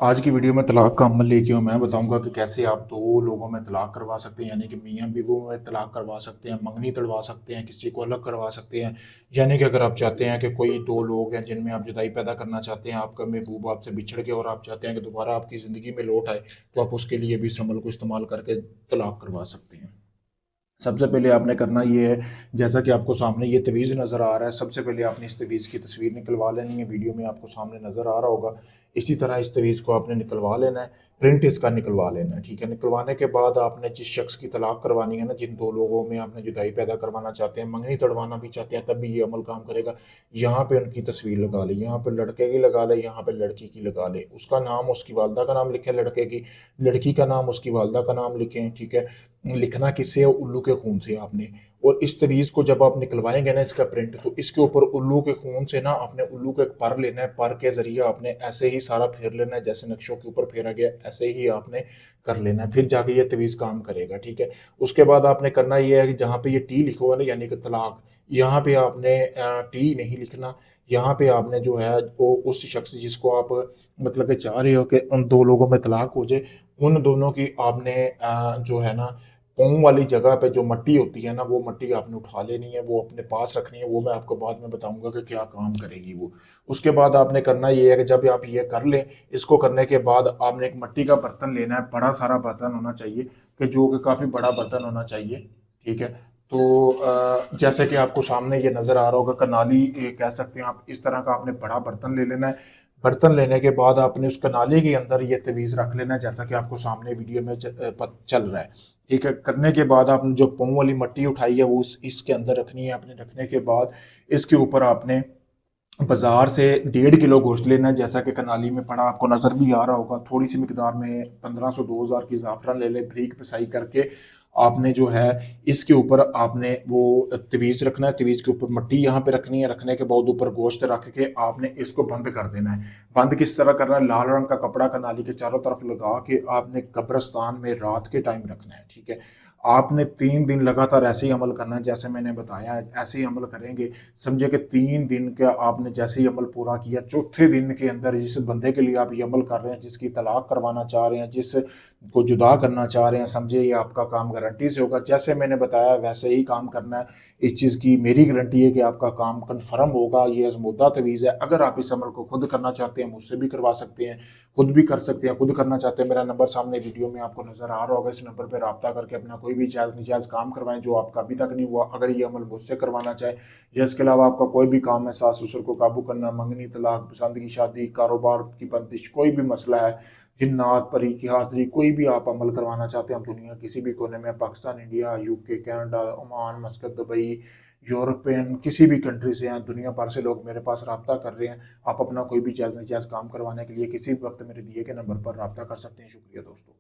आज की वीडियो में तलाक का अमल लेके हूँ। मैं बताऊंगा कि कैसे आप दो लोगों में तलाक करवा सकते हैं, यानी कि मियाँ बीवी में तलाक करवा सकते हैं, मंगनी तड़वा सकते हैं, किसी को अलग करवा सकते हैं। यानी कि अगर आप चाहते हैं कि कोई दो लोग हैं जिनमें आप जुदाई पैदा करना चाहते हैं, आपका महबूब आपसे बिछड़ गया और आप चाहते हैं कि दोबारा आपकी ज़िंदगी में लौट आए, तो आप उसके लिए भी इस अमल को इस्तेमाल करके तलाक करवा सकते हैं। सबसे पहले आपने करना ये है, जैसा कि आपको सामने ये तवीज़ नज़र आ रहा है, सबसे पहले आपने इस तवीज़ की तस्वीर निकलवा लेनी है। वीडियो में आपको सामने नज़र आ रहा होगा। इसी तरह इस तवीज़ को आपने निकलवा लेना है, प्रिंट इसका निकलवा लेना है, ठीक है। निकलवाने के बाद आपने जिस शख्स की तलाक करवानी है ना, जिन दो लोगों में आपने जुदाई पैदा करवाना चाहते हैं, मंगनी तड़वाना भी चाहते हैं, तब भी ये अमल काम करेगा। यहाँ पे उनकी तस्वीर लगा ले, यहाँ पे लड़के की लगा ले, यहाँ पे लड़की की लगा ले। उसका नाम, उसकी वालदा का नाम लिखे लड़के की, लड़की का नाम, उसकी वालदा का नाम लिखें, ठीक है। लिखना किससे है? उल्लू के खून से आपने। और इस तवीज़ को जब आप निकलवाएंगे ना इसका प्रिंट, तो इसके ऊपर उल्लू के खून से ना आपने उल्लू का एक पर लेना है। पर के जरिए आपने ऐसे ही सारा फेर लेना है, जैसे नक्शों के ऊपर फेरा गया ऐसे ही आपने कर लेना है, फिर जाके ये तवीज़ काम करेगा, ठीक है। उसके बाद आपने करना ये है कि जहाँ पे ये टी लिखा हुआ है ना, यानी कि तलाक, यहाँ पे आपने टी नहीं लिखना। यहाँ पे आपने जो है वो उस शख्स जिसको आप मतलब कि चाह रहे हो कि उन दो लोगों में तलाक हो जाए, उन दोनों की आपने जो है ना पाँव वाली जगह पे जो मट्टी होती है ना, वो मट्टी आपने उठा लेनी है, वो अपने पास रखनी है। वो मैं आपको बाद में बताऊंगा कि क्या काम करेगी वो। उसके बाद आपने करना ये है कि जब आप ये कर लें, इसको करने के बाद आपने एक मिट्टी का बर्तन लेना है। बड़ा सारा बर्तन होना चाहिए, कि जो कि काफ़ी बड़ा बर्तन होना चाहिए, ठीक है। तो जैसे कि आपको सामने ये नज़र आ रहा होगा, कनाली ये कह सकते हैं आप, इस तरह का आपने बड़ा बर्तन ले लेना है। बर्तन लेने के बाद आपने उस कनाली के अंदर ये तवीज़ रख लेना है, जैसा कि आपको सामने वीडियो में चल रहा है, ठीक है। करने के बाद आपने जो पाँव वाली मट्टी उठाई है वो इसके अंदर रखनी है। आपने रखने के बाद इसके ऊपर आपने बाजार से 1.5 किलो गोश्त लेना है, जैसा कि कनाली में पड़ा आपको नजर भी आ रहा होगा। थोड़ी सी मिकदार में 1500 2000 की जाफरान ले ले, बारीक पिसाई करके। आपने जो है इसके ऊपर आपने वो तवीज़ रखना है, तवीज़ के ऊपर मिट्टी यहाँ पे रखनी है। रखने के बाद ऊपर गोश्त रख के आपने इसको बंद कर देना है। बंद किस तरह करना है? लाल रंग का कपड़ा कनाली के चारों तरफ लगा के आपने कब्रिस्तान में रात के टाइम रखना है, ठीक है। आपने 3 दिन लगातार ऐसे ही अमल करना है, जैसे मैंने बताया है ऐसे ही अमल करेंगे। समझे कि 3 दिन का आपने जैसे ही अमल पूरा किया, चौथे दिन के अंदर जिस बंदे के लिए आप ये अमल कर रहे हैं, जिसकी तलाक करवाना चाह रहे हैं, जिस को जुदा करना चाह रहे हैं, समझे ये आपका काम गारंटी से होगा। जैसे मैंने बताया वैसे ही काम करना है। इस चीज़ की मेरी गारंटी है कि आपका काम कन्फर्म होगा। ये आजमूदा तवीज़ है। अगर आप इस अमल को खुद करना चाहते हैं, मुझसे भी करवा सकते हैं, खुद भी कर सकते हैं। खुद करना चाहते हैं, मेरा नंबर सामने वीडियो में आपको नजर आ रहा होगा। इस नंबर पर रब्ता करके अपना कोई भी जायज़ निजायज़ काम करवाएं जो आपका अभी तक नहीं हुआ, अगर ये अमल मुझसे करवाना चाहे। या इसके अलावा आपका कोई भी काम है, सास ससुर को काबू करना, मंगनी तलाक, पसंद की शादी, कारोबार की बंदिश, कोई भी मसला है, जिन्नात परी की हाजिरी, कोई भी आप अमल करवाना चाहते हैं, आप दुनिया किसी भी कोने में, Pakistan, India, UK, Canada, Oman, मस्कत, Dubai, European किसी भी कंट्री से हैं, दुनिया भर से लोग मेरे पास रब्ता कर रहे हैं। आप अपना कोई भी जायज़ नाजायज़ काम करवाने के लिए किसी भी वक्त मेरे दिए के नंबर पर रब्ता कर सकते हैं। शुक्रिया दोस्तों।